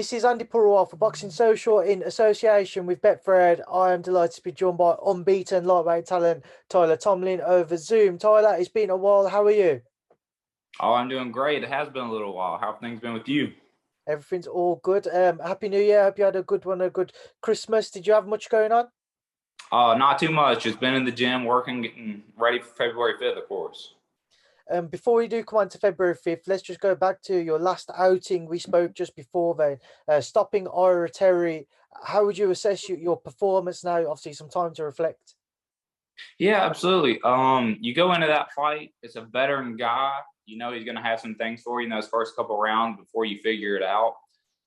This is Andy Purewal for Boxing Social in association with Betfred. I am delighted to be joined by Unbeaten lightweight talent Tyler Tomlin over Zoom. Tyler, it's been a while. How are you? Oh, I'm doing great. It has been a little while. How have things been with you? Everything's all good. Happy New Year. Hope you had a good one, a good Christmas. Did you have much going on? Not too much. Just been in the gym working, getting ready for February 5th, of course. Before we do come on to February 5th, let's just go back to your last outing. We spoke just before then, stopping Ira Terry. How would you assess your performance now? Obviously, some time to reflect. Yeah, absolutely. You go into that fight, it's a veteran guy. You know he's gonna have some things for you in those first couple rounds before you figure it out.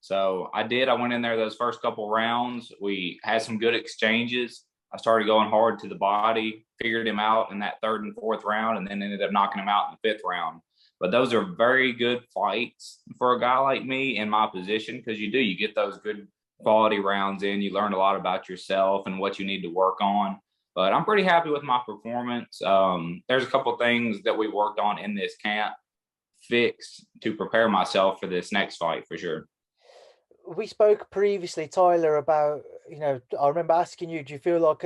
So I did. I went in there those first couple rounds. We had some good exchanges. I started going hard to the body, figured him out in that third and fourth round, and then ended up knocking him out in the fifth round. But those are very good fights for a guy like me in my position because you get those good quality rounds in. You learn a lot about yourself and what you need to work on. But I'm pretty happy with my performance. There's a couple things that we worked on in this camp, fix to prepare myself for this next fight for sure. We spoke previously, Tyler, about, I remember asking you, do you feel like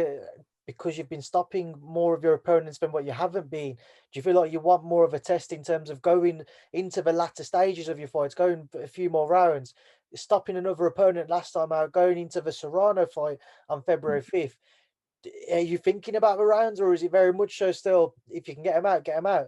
because you've been stopping more of your opponents than what you haven't been, do you feel like you want more of a test in terms of going into the latter stages of your fights, going a few more rounds, stopping another opponent last time out, going into the Serrano fight on February 5th? Are you thinking about the rounds, or is it very much so still, if you can get them out, get them out?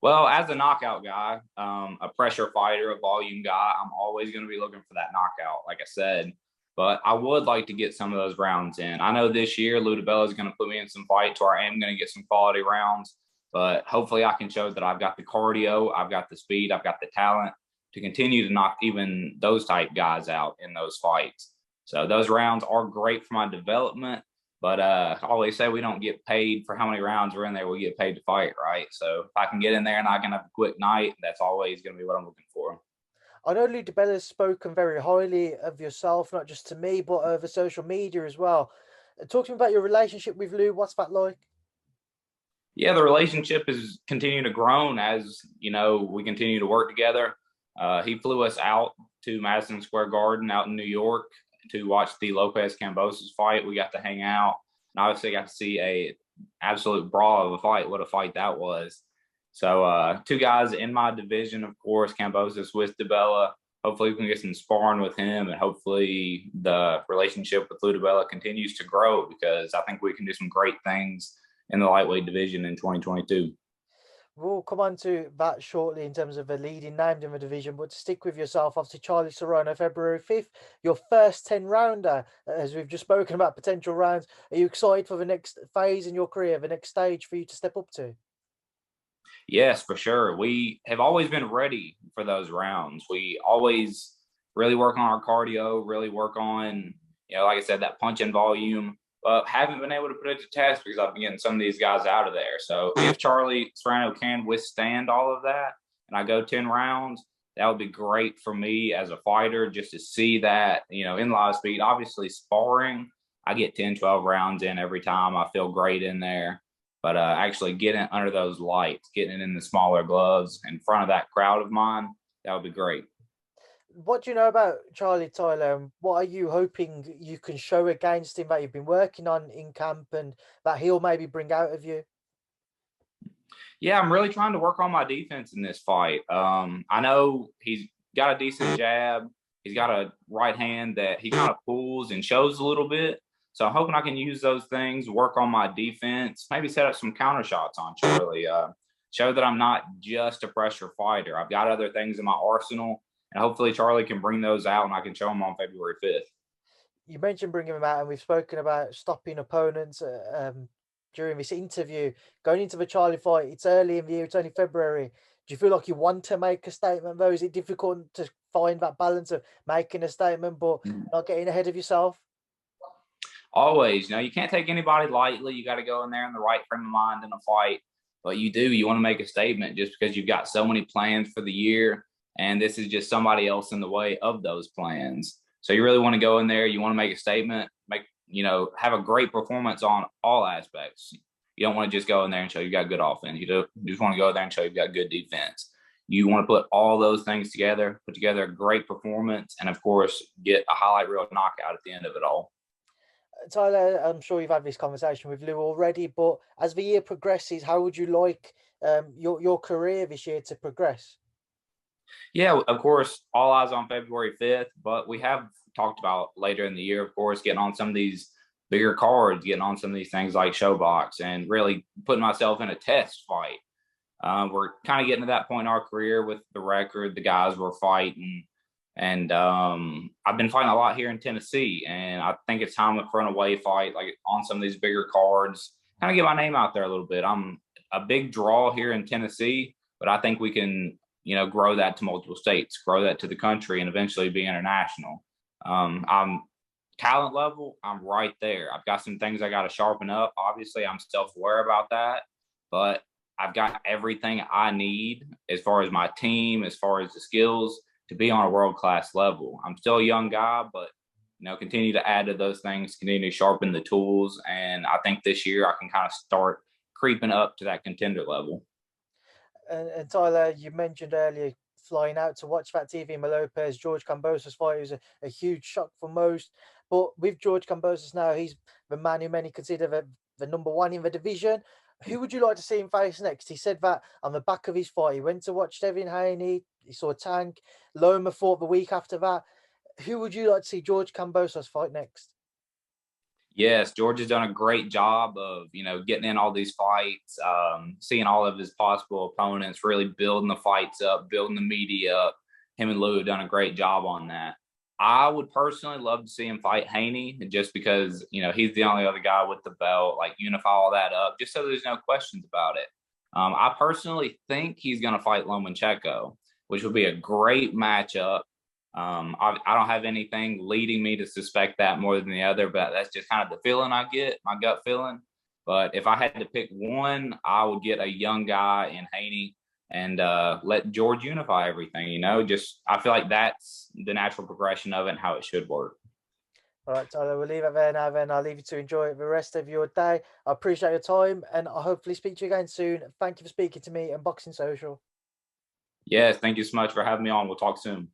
Well, as a knockout guy, a pressure fighter, a volume guy, I'm always going to be looking for that knockout, like I said. But I would like to get some of those rounds in. I know this year Bella is going to put me in some fights where I am going to get some quality rounds. But hopefully I can show that I've got the cardio, I've got the speed, I've got the talent to continue to knock even those type guys out in those fights. So those rounds are great for my development. But I always say we don't get paid for how many rounds we're in there. We get paid to fight, right? So if I can get in there and I can have a quick night, that's always going to be what I'm looking for. I know Bella's spoken very highly of yourself, not just to me, but over social media as well. Talk to me about your relationship with Lou. What's that like? Yeah, the relationship is continuing to grow as, we continue to work together. He flew us out to Madison Square Garden out in New York to watch the Lopez Kambosos fight. We got to hang out and obviously got to see a absolute brawl of a fight. What a fight that was. So two guys in my division, of course, Kambosos with DeBella. Hopefully we can get some sparring with him and hopefully the relationship with Lou DeBella continues to grow because I think we can do some great things in the lightweight division in 2022. We'll come on to that shortly in terms of a leading named in the division, but to stick with yourself, obviously Charlie Serrano, February 5th, your first 10-rounder, as we've just spoken about potential rounds. Are you excited for the next phase in your career, the next stage for you to step up to? Yes, for sure. We have always been ready for those rounds. We always really work on our cardio, really work on, like I said, that punching volume. But haven't been able to put it to test because I've been getting some of these guys out of there. So if Charlie Serrano can withstand all of that and I go 10 rounds, that would be great for me as a fighter just to see that, in live speed. Obviously, sparring, I get 10, 12 rounds in every time. I feel great in there. But actually getting under those lights, getting it in the smaller gloves in front of that crowd of mine, that would be great. What do you know about Charlie, Tyler? And what are you hoping you can show against him that you've been working on in camp and that he'll maybe bring out of you? Yeah, I'm really trying to work on my defense in this fight. I know he's got a decent jab. He's got a right hand that he kind of pulls and shows a little bit. So I'm hoping I can use those things, work on my defense, maybe set up some counter shots on Charlie. Show that I'm not just a pressure fighter. I've got other things in my arsenal, and hopefully Charlie can bring those out and I can show him on February 5th. You mentioned bringing him out, and we've spoken about stopping opponents during this interview. Going into the Charlie fight, it's early in the year, it's only February. Do you feel like you want to make a statement, though? Is it difficult to find that balance of making a statement but not getting ahead of yourself? Always, you can't take anybody lightly. You got to go in there in the right frame of mind in a fight. But you want to make a statement just because you've got so many plans for the year. And this is just somebody else in the way of those plans. So you really want to go in there. You want to make a statement, have a great performance on all aspects. You don't want to just go in there and show you got good offense. You just want to go there and show you've got good defense. You want to put all those things together, put together a great performance, and of course, get a highlight reel knockout at the end of it all. Tyler, I'm sure you've had this conversation with Lou already, but as the year progresses, how would you like your career this year to progress? Yeah, of course, all eyes on February 5th, but we have talked about later in the year, of course, getting on some of these bigger cards, getting on some of these things like Showbox, and really putting myself in a test fight. We're kind of getting to that point in our career with the record, the guys we're fighting. And I've been fighting a lot here in Tennessee, and I think it's time for an away fight, like on some of these bigger cards, kind of get my name out there a little bit. I'm a big draw here in Tennessee, but I think we can, grow that to multiple states, grow that to the country, and eventually be international. I'm talent level, I'm right there. I've got some things I got to sharpen up. Obviously, I'm self-aware about that, but I've got everything I need as far as my team, as far as the skills to be on a world-class level. I'm still a young guy, but continue to add to those things, continue to sharpen the tools. And I think this year I can kind of start creeping up to that contender level. And Tyler, you mentioned earlier flying out to watch that TV Lopez George Kambosos fight. It was a huge shock for most. But with George Kambosos now, he's the man who many consider the number one in the division. Who would you like to see him face next? He said that on the back of his fight, he went to watch Devin Haney, he saw Tank, Loma fought the week after that. Who would you like to see George Kambosos fight next? Yes, George has done a great job of, getting in all these fights, seeing all of his possible opponents, really building the fights up, building the media up. Him and Lou have done a great job on that. I would personally love to see him fight Haney just because, he's the only other guy with the belt, like unify all that up, just so there's no questions about it. I personally think he's going to fight Lomachenko, which would be a great matchup. I don't have anything leading me to suspect that more than the other, but that's just kind of the feeling I get, my gut feeling. But if I had to pick one, I would get a young guy in Haney and let George unify everything, just I feel like that's the natural progression of it and how it should work. All right, Tyler, we'll leave it there now then. I'll leave you to enjoy the rest of your day. I appreciate your time and I'll hopefully speak to you again soon. Thank you for speaking to me and Boxing Social. Yes, thank you so much for having me on. We'll talk soon.